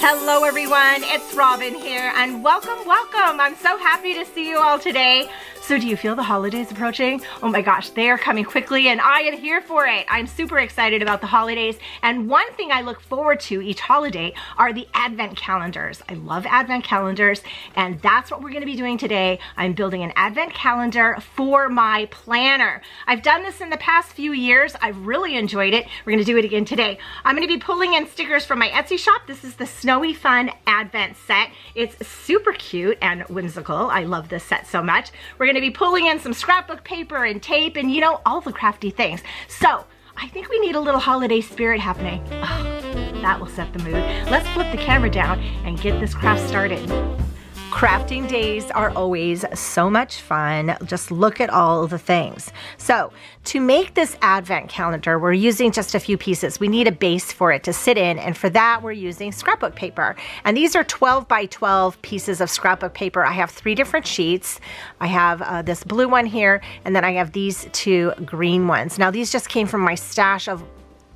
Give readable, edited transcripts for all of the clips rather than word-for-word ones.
Hello everyone, it's Robin here and welcome. I'm so happy to see you all today. So do you feel the holidays approaching? Oh my gosh, they are coming quickly and I am here for it. I'm super excited about the holidays, and one thing I look forward to each holiday are the advent calendars. I love advent calendars, and that's what we're gonna be doing today. I'm building an advent calendar for my planner. I've done this in the past few years. I've really enjoyed it. We're gonna do it again today. I'm gonna be pulling in stickers from my Etsy shop. This is the Snowy Fun Advent set. It's super cute and whimsical. I love this set so much. We're gonna be pulling in some scrapbook paper and tape and, you know, all the crafty things. So I think we need a little holiday spirit happening. Oh, that will set the mood. Let's flip the camera down and get this craft started. Crafting days are always so much fun. Just look at all the things. So to make this advent calendar, we're using just a few pieces. We need a base for it to sit in, and for that we're using scrapbook paper. And these are 12 by 12 pieces of scrapbook paper. I have 3 different sheets. I have this blue one here, and then I have these 2 green ones. Now these just came from my stash of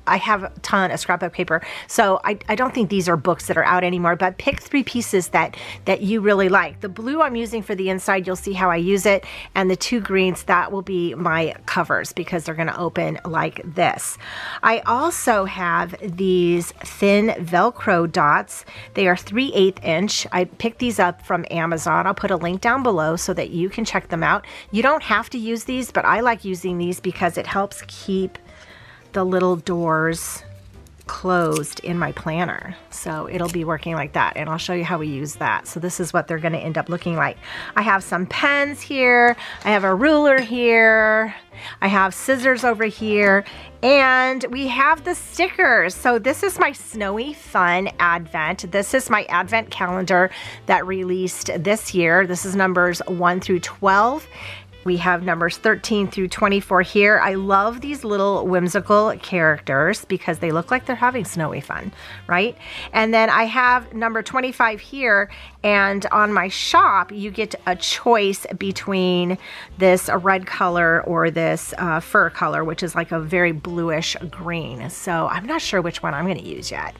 I have a ton of scrapbook paper, so I don't think these are books that are out anymore, but pick 3 pieces that you really like. The blue I'm using for the inside, you'll see how I use it, and the 2 greens, that will be my covers because they're gonna open like this. I also have these thin Velcro dots. They are 3/8 inch. I picked these up from Amazon. I'll put a link down below so that you can check them out. You don't have to use these, but I like using these because it helps keep the little doors closed in my planner. So it'll be working like that, and I'll show you how we use that. So this is what they're gonna end up looking like. I have some pens here, I have a ruler here, I have scissors over here, and we have the stickers. So this is my Snowy Fun Advent. This is my advent calendar that released this year. This is numbers 1 through 12. We have numbers 13 through 24 here. I love these little whimsical characters because they look like they're having snowy fun, right? And then I have number 25 here, and on my shop, you get a choice between this red color or this fur color, which is like a very bluish green. So I'm not sure which one I'm gonna use yet.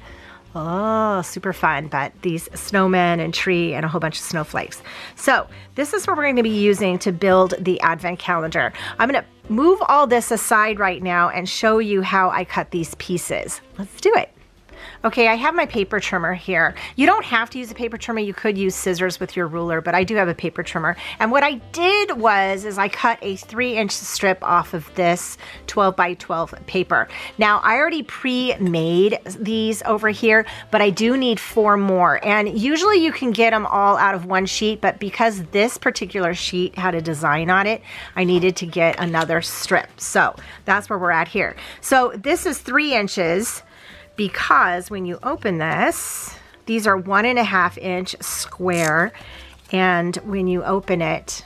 Oh, super fun, but these snowmen and tree and a whole bunch of snowflakes. So this is what we're going to be using to build the advent calendar. I'm going to move all this aside right now and show you how I cut these pieces. Let's do it. Okay, I have my paper trimmer here. You don't have to use a paper trimmer. You could use scissors with your ruler, but I do have a paper trimmer. And what I did is I cut a 3-inch strip off of this 12 by 12 paper. Now, I already pre-made these over here, but I do need 4 more. And usually you can get them all out of one sheet, but because this particular sheet had a design on it, I needed to get another strip. So that's where we're at here. So this is 3 inches. Because when you open this, these are 1.5 inch square, and when you open it,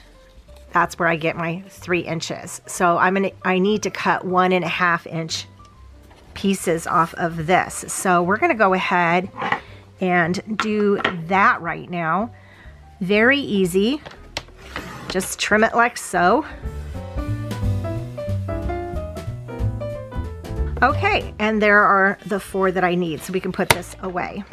that's where I get my 3 inches. So I need to cut 1.5 inch pieces off of this. So we're gonna go ahead and do that right now. Very easy. Just trim it like so. Okay, and there are the 4 that I need, so we can put this away.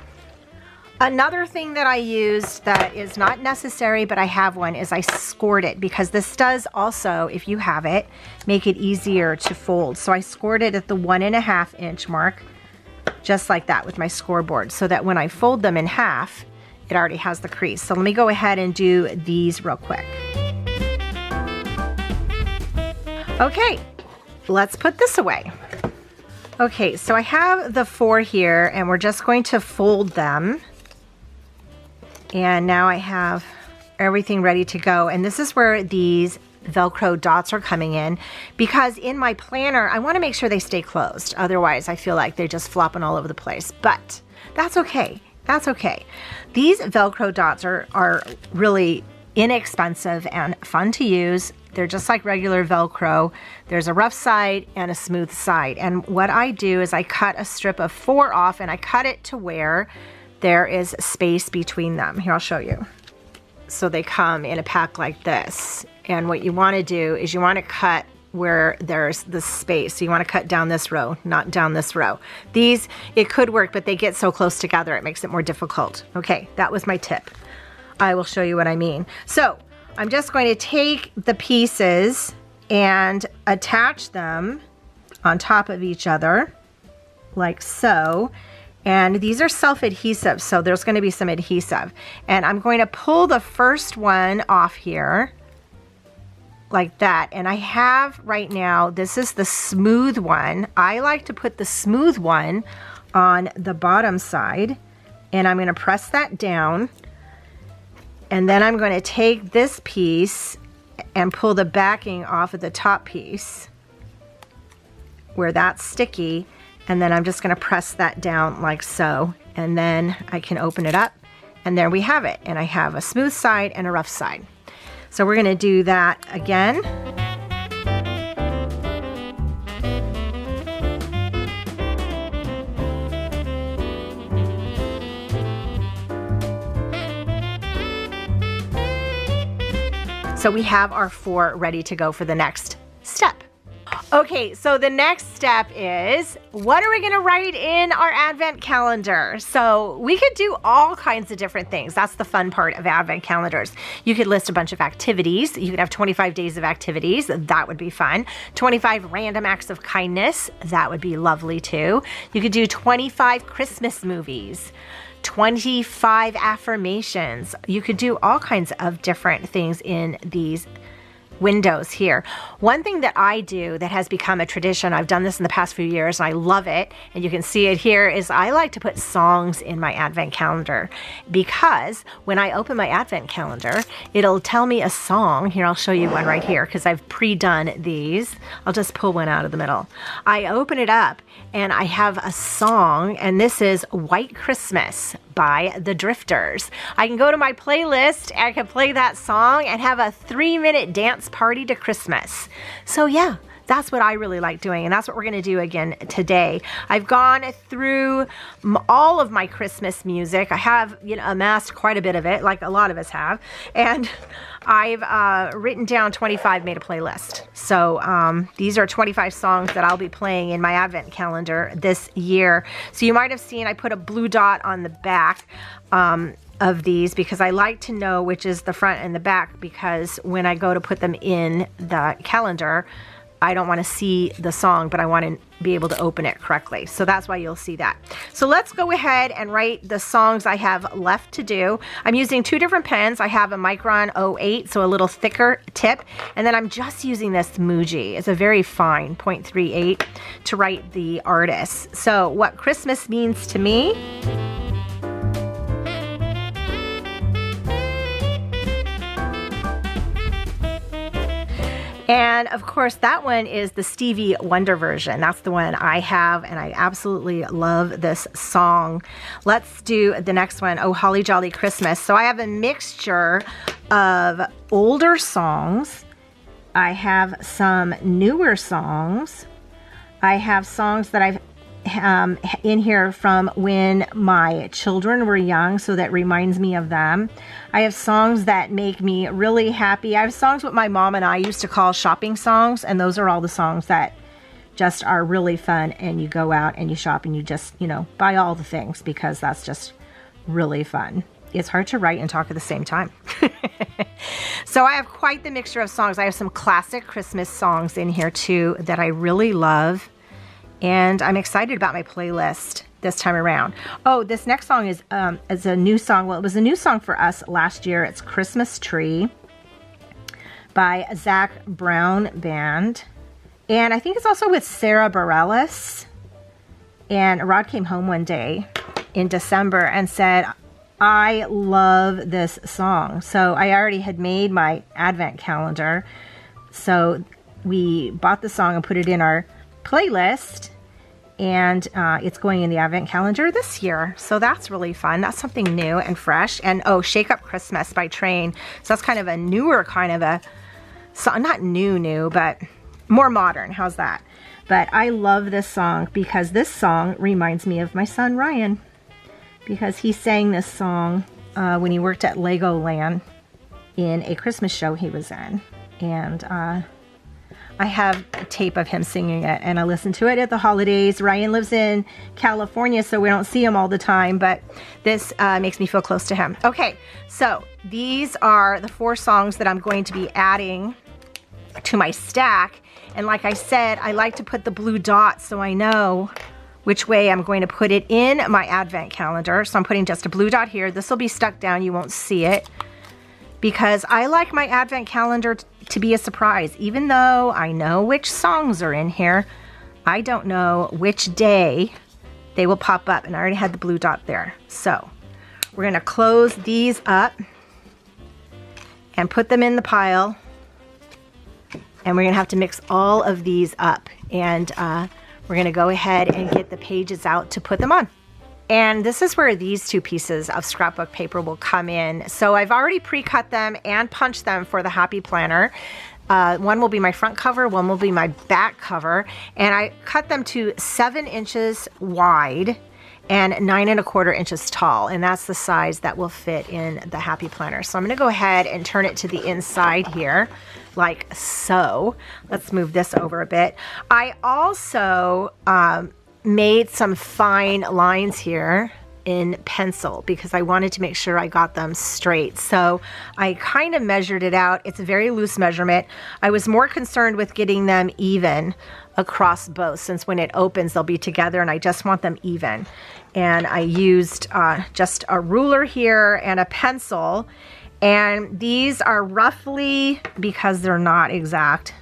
Another thing that I used that is not necessary, but I have one, is I scored it, because this does also, if you have it, make it easier to fold. So I scored it at the 1.5 inch mark, just like that with my scoreboard, so that when I fold them in half, it already has the crease. So let me go ahead and do these real quick. Okay, let's put this away. Okay, so I have the 4 here, and we're just going to fold them. And now I have everything ready to go. And this is where these Velcro dots are coming in, because in my planner, I want to make sure they stay closed. Otherwise, I feel like they're just flopping all over the place. But that's okay. That's okay. These Velcro dots are really inexpensive and fun to use. They're just like regular Velcro. There's a rough side and a smooth side. And what I do is I cut a strip of 4 off, and I cut it to where there is space between them. Here, I'll show you. So they come in a pack like this. And what you want to do is you want to cut where there's the space. So you want to cut down this row, not down this row. These, it could work, but they get so close together, it makes it more difficult. Okay, that was my tip. I will show you what I mean. So I'm just going to take the pieces and attach them on top of each other, like so. And these are self-adhesive, so there's going to be some adhesive. And I'm going to pull the first one off here, like that. And I have right now, this is the smooth one. I like to put the smooth one on the bottom side, and I'm going to press that down. And then I'm going to take this piece and pull the backing off of the top piece where that's sticky. And then I'm just going to press that down like so, and then I can open it up, and there we have it. And I have a smooth side and a rough side. So we're going to do that again. So we have our 4 ready to go for the next step. Okay, so the next step is, what are we going to write in our advent calendar? So we could do all kinds of different things. That's the fun part of advent calendars. You could list a bunch of activities. You could have 25 days of activities. That would be fun. 25 random acts of kindness. That would be lovely too. You could do 25 Christmas movies. 25 affirmations. You could do all kinds of different things in these windows here. One thing that I do that has become a tradition, I've done this in the past few years and I love it, and you can see it here, is I like to put songs in my advent calendar, because when I open my advent calendar, it'll tell me a song. Here, I'll show you one right here because I've pre-done these. I'll just pull one out of the middle. I open it up and I have a song, and this is White Christmas by the Drifters. I can go to my playlist and I can play that song and have a 3-minute dance party to Christmas. So yeah, that's what I really like doing, and that's what we're going to do again today. I've gone through all of my Christmas music. I have, amassed quite a bit of it, like a lot of us have, and I've written down 25, made a playlist. So these are 25 songs that I'll be playing in my advent calendar this year. So you might have seen I put a blue dot on the back of these, because I like to know which is the front and the back, because when I go to put them in the calendar, I don't want to see the song, but I want to be able to open it correctly. So that's why you'll see that. So let's go ahead and write the songs I have left to do. I'm using 2 different pens. I have a Micron 08, so a little thicker tip. And then I'm just using this Muji. It's a very fine 0.38 to write the artists. So what Christmas means to me. And of course, that one is the Stevie Wonder version. That's the one I have, and I absolutely love this song. Let's do the next one, Oh Holly Jolly Christmas. So I have a mixture of older songs. I have some newer songs. I have songs that I've in here from when my children were young, so that reminds me of them. I have songs that make me really happy. I have songs what my mom and I used to call shopping songs, and those are all the songs that just are really fun, and you go out and you shop and you just, buy all the things, because that's just really fun. It's hard to write and talk at the same time. So I have quite the mixture of songs. I have some classic Christmas songs in here too that I really love. And I'm excited about my playlist this time around. Oh, this next song is a new song. Well, it was a new song for us last year. It's Christmas Tree by Zach Brown Band. And I think it's also with Sara Bareilles. And Rod came home one day in December and said, I love this song. So I already had made my advent calendar. So we bought the song and put it in our playlist, and it's going in the advent calendar this year. So that's really fun. That's something new and fresh. And oh, Shake Up Christmas by Train. So that's kind of a newer kind of a song, not new, but more modern. How's that? But I love this song because this song reminds me of my son Ryan, because he sang this song when he worked at Legoland in a Christmas show he was in. And I have a tape of him singing it, and I listen to it at the holidays. Ryan lives in California, so we don't see him all the time, but this makes me feel close to him. Okay, so these are the 4 songs that I'm going to be adding to my stack. And like I said, I like to put the blue dot so I know which way I'm going to put it in my advent calendar. So I'm putting just a blue dot here. This will be stuck down, you won't see it, because I like my advent calendar to be a surprise. Even though I know which songs are in here, I don't know which day they will pop up, and I already had the blue dot there. So we're gonna close these up and put them in the pile, and we're gonna have to mix all of these up, and we're gonna go ahead and get the pages out to put them on. And this is where these 2 pieces of scrapbook paper will come in. So I've already pre-cut them and punched them for the Happy Planner. One will be my front cover, one will be my back cover. And I cut them to 7 inches wide and 9¼ inches tall. And that's the size that will fit in the Happy Planner. So I'm gonna go ahead and turn it to the inside here, like so. Let's move this over a bit. I also, made some fine lines here in pencil because I wanted to make sure I got them straight. So I kind of measured it out. It's a very loose measurement. I was more concerned with getting them even across both, since when it opens they'll be together, and I just want them even. And I used just a ruler here and a pencil, and these are roughly, because they're not exact,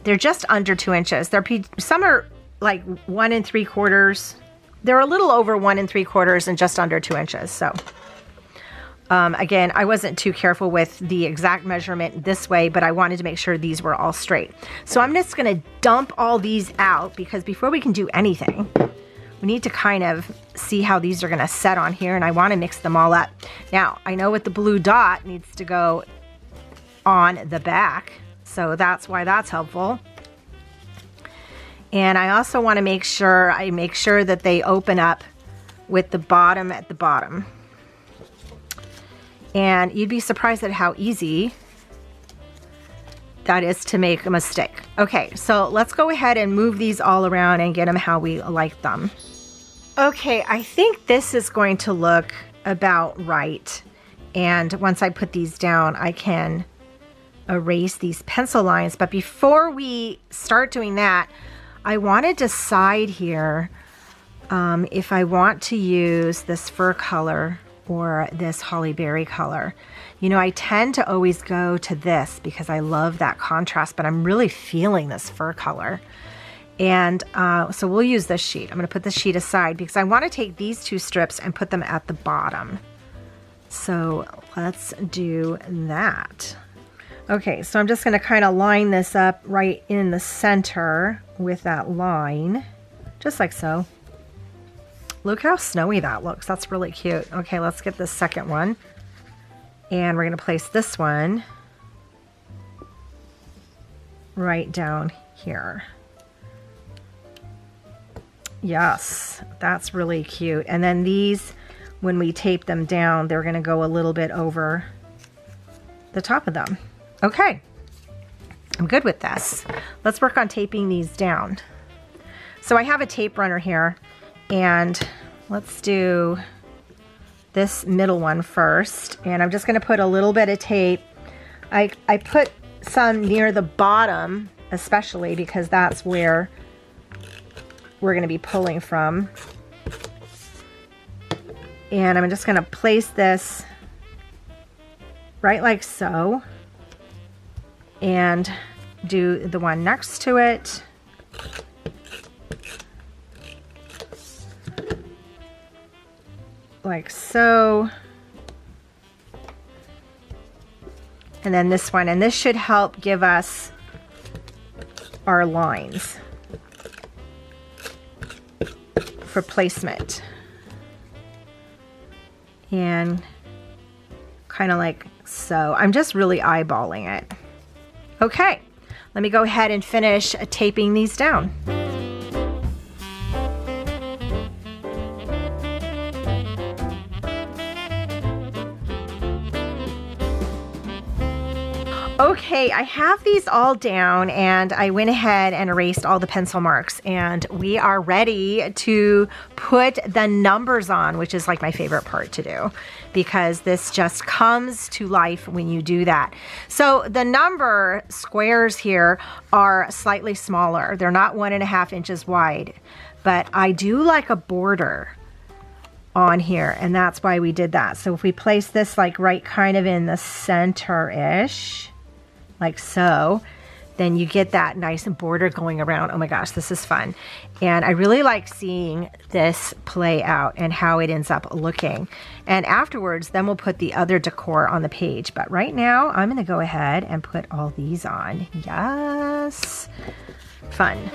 they're just under 2 inches. Some are like 1 3/4. They're a little over 1 3/4 and just under 2 inches. So again, I wasn't too careful with the exact measurement this way, but I wanted to make sure these were all straight. So I'm just gonna dump all these out, because before we can do anything, we need to kind of see how these are gonna set on here, and I wanna mix them all up. Now, I know what the blue dot needs to go on the back, so that's why that's helpful. And I also want to make sure that they open up with the bottom at the bottom. And you'd be surprised at how easy that is to make a mistake. Okay, so let's go ahead and move these all around and get them how we like them. Okay, I think this is going to look about right. And once I put these down, I can erase these pencil lines. But before we start doing that, I want to decide here if I want to use this fur color or this holly berry color. You know, I tend to always go to this because I love that contrast, but I'm really feeling this fur color. And so we'll use this sheet. I'm going to put this sheet aside because I want to take these 2 strips and put them at the bottom. So let's do that. Okay, so I'm just going to kind of line this up right in the center with that line, just like so. Look how snowy that looks. That's really cute. Okay, let's get the second one. And we're going to place this one right down here. Yes, that's really cute. And then these, when we tape them down, they're going to go a little bit over the top of them. Okay, I'm good with this. Let's work on taping these down. So I have a tape runner here, and let's do this middle one first. And I'm just going to put a little bit of tape. I put some near the bottom, especially because that's where we're going to be pulling from. And I'm just going to place this right like so, and do the one next to it. Like so. And then this one, and this should help give us our lines for placement. And kind of like so. I'm just really eyeballing it. Okay, let me go ahead and finish taping these down. Okay, I have these all down and I went ahead and erased all the pencil marks, and we are ready to put the numbers on, which is like my favorite part to do because this just comes to life when you do that. So the number squares here are slightly smaller. They're not 1.5 inches wide, but I do like a border on here, and that's why we did that. So if we place this like right kind of in the center-ish, like so, then you get that nice border going around. Oh my gosh, this is fun. And I really like seeing this play out and how it ends up looking. And afterwards, then we'll put the other decor on the page. But right now, I'm gonna go ahead and put all these on. Yes, fun.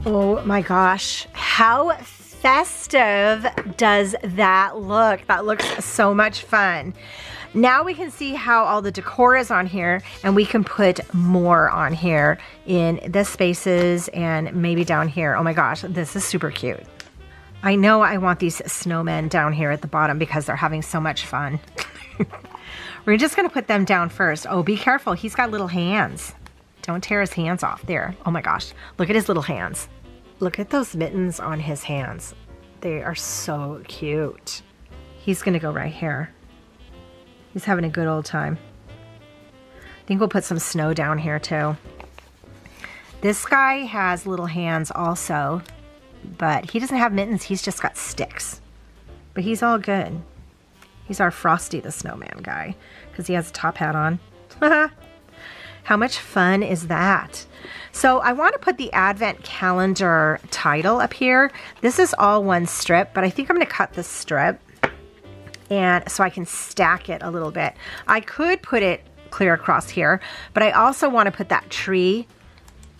Oh my gosh, how festive does that look? That looks so much fun. Now we can see how all the decor is on here, and we can put more on here in the spaces and maybe down here. Oh my gosh, this is super cute. I know I want these snowmen down here at the bottom because they're having so much fun. We're just gonna put them down first. Oh, be careful, he's got little hands. Don't tear his hands off there. Oh my gosh, look at his little hands. Look at those mittens on his hands. They are so cute. He's gonna go right here. He's having a good old time. I think we'll put some snow down here too. This guy has little hands also, but he doesn't have mittens, he's just got sticks. But he's all good. He's our Frosty the Snowman guy because he has a top hat on. How much fun is that? So I want to put the Advent calendar title up here. This is all one strip, but I think I'm going to cut this strip and so I can stack it a little bit. I could put it clear across here, but I also want to put that tree.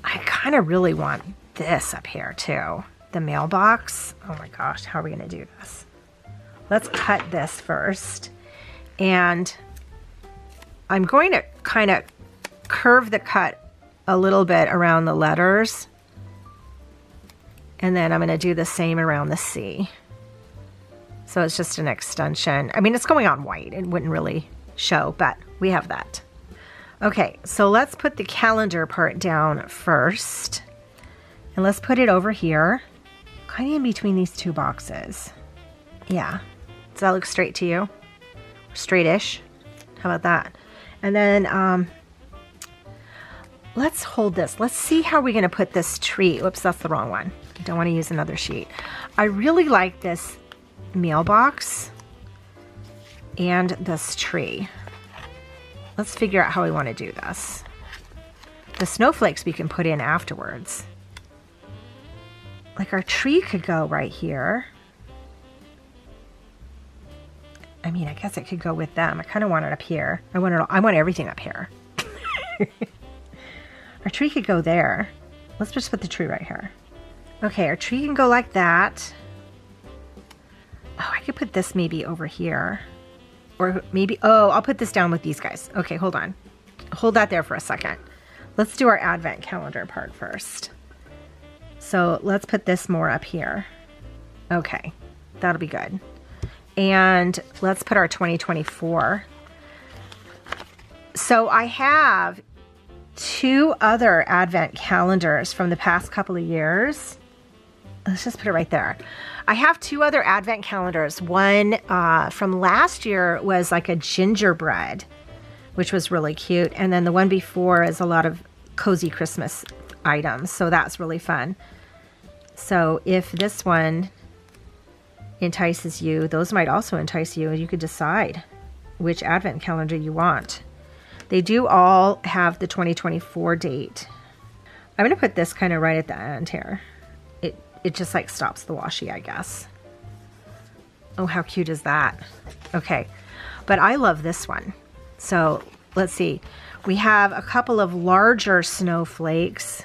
I kind of really want this up here too. The mailbox. Oh my gosh, how are we going to do this? Let's cut this first. And I'm going to kind of curve the cut a little bit around the letters, and then I'm going to do the same around the C. So it's just an extension. I mean, it's going on white. It wouldn't really show, but we have that. Okay, so let's put the calendar part down first, and let's put it over here, kind of in between these two boxes. Yeah, does that look straight to you? Straight-ish? How about that? And then let's hold this. Let's see how we're going to put this tree. Whoops, that's the wrong one. I don't want to use another sheet. I really like this mailbox and this tree. Let's figure out how we want to do this. The snowflakes we can put in afterwards. Like our tree could go right here. I mean, I guess it could go with them. I kind of want it up here. I want everything up here. Our tree could go there. Let's just put the tree right here. Okay, our tree can go like that. Oh, I could put this maybe over here. Or maybe, oh, I'll put this down with these guys. Okay, hold on. Hold that there for a second. Let's do our Advent calendar part first. So let's put this more up here. Okay, that'll be good. And let's put our 2024. So I have 2 other Advent calendars from the past couple of years. Let's just put it right there. I have 2 other Advent calendars. One from last year was like a gingerbread, which was really cute. And then the one before is a lot of cozy Christmas items. So that's really fun. So if this one entices you, those might also entice you, and you could decide which Advent calendar you want. They do all have the 2024 date. I'm going to put this kind of right at the end here. It just like stops the washi, I guess. Oh, how cute is that? Okay, but I love this one. So let's see. We have a couple of larger snowflakes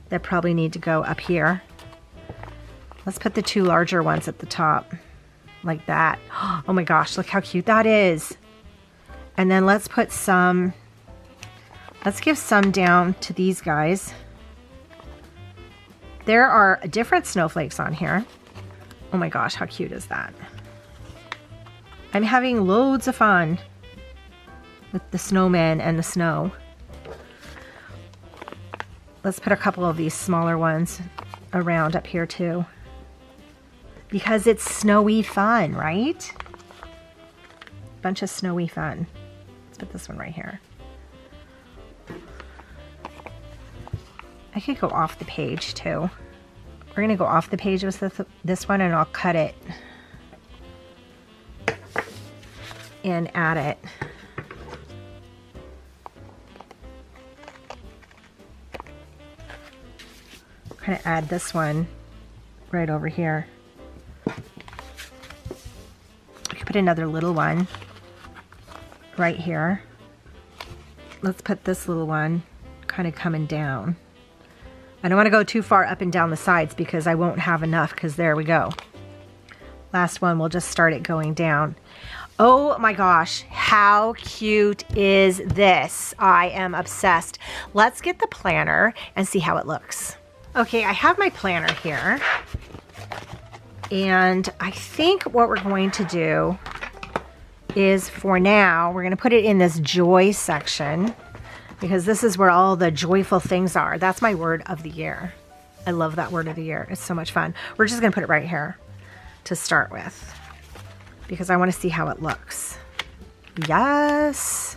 that probably need to go up here. Let's put the 2 larger ones at the top, like that. Oh my gosh, look how cute that is. And then let's put some, let's give some down to these guys. There are different snowflakes on here. Oh my gosh, how cute is that? I'm having loads of fun with the snowman and the snow. Let's put a couple of these smaller ones around up here too. Because it's snowy fun, right? Bunch of snowy fun. Let's put this one right here. I could go off the page too. We're gonna go off the page with this one, and I'll cut it and add it. Kind of add this one right over here. I could put another little one right here. Let's put this little one kind of coming down. I don't want to go too far up and down the sides because I won't have enough, because there we go. Last one, we'll just start it going down. Oh my gosh, how cute is this? I am obsessed. Let's get the planner and see how it looks. Okay, I have my planner here. And I think what we're going to do is, for now, we're going to put it in this joy section, because this is where all the joyful things are. That's my word of the year. I love that word of the year. It's so much fun. We're just going to put it right here to start with, because I want to see how it looks. Yes.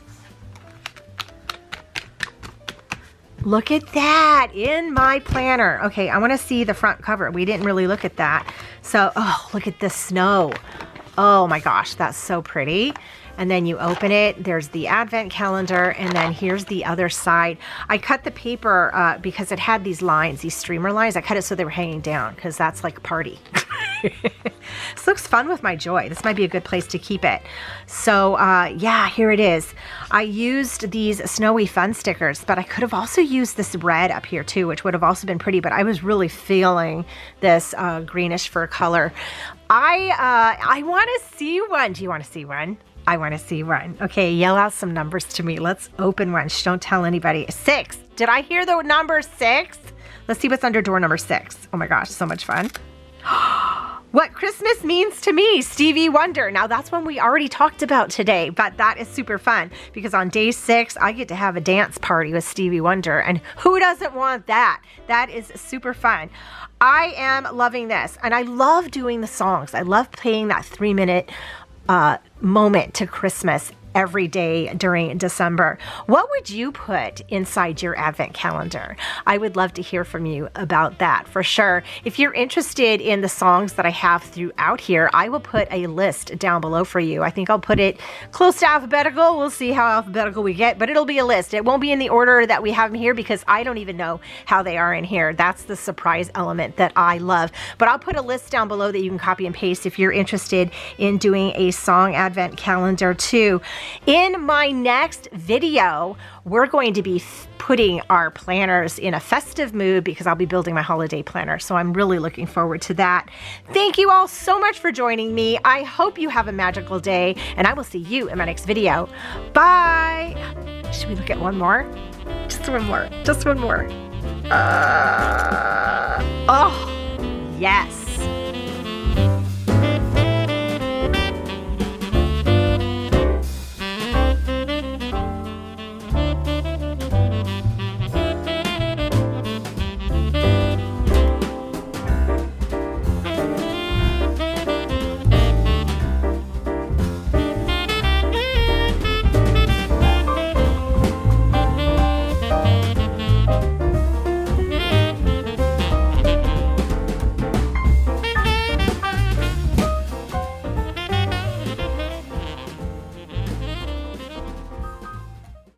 Look at that in my planner. Okay, I want to see the front cover. We didn't really look at that. So, oh, look at the snow. Oh my gosh, that's so pretty. And then you open it, there's the advent calendar, and then here's the other side. I cut the paper because it had these lines, these streamer lines. I cut it so they were hanging down, because that's like a party. This looks fun with my joy. This might be a good place to keep it. So yeah, here it is. I used these snowy fun stickers, but I could have also used this red up here too, which would have also been pretty, but I was really feeling this greenish fur color. I want to see one. Do you want to see one? I want to see one. Okay, yell out some numbers to me. Let's open one. Shh, don't tell anybody. 6. Did I hear the number 6? Let's see what's under door number 6. Oh my gosh, so much fun. What Christmas means to me, Stevie Wonder. Now that's one we already talked about today, but that is super fun because on day 6, I get to have a dance party with Stevie Wonder, and who doesn't want that? That is super fun. I am loving this, and I love doing the songs. I love playing that 3-minute moment to Christmas every day during December. What would you put inside your advent calendar? I would love to hear from you about that for sure. If you're interested in the songs that I have throughout here, I will put a list down below for you. I think I'll put it close to alphabetical. We'll see how alphabetical we get, but it'll be a list. It won't be in the order that we have them here because I don't even know how they are in here. That's the surprise element that I love. But I'll put a list down below that you can copy and paste if you're interested in doing a song advent calendar too. In my next video, we're going to be putting our planners in a festive mood because I'll be building my holiday planner. So I'm really looking forward to that. Thank you all so much for joining me. I hope you have a magical day, and I will see you in my next video. Bye. Should we look at one more? Just one more. Just one more. Oh, yes.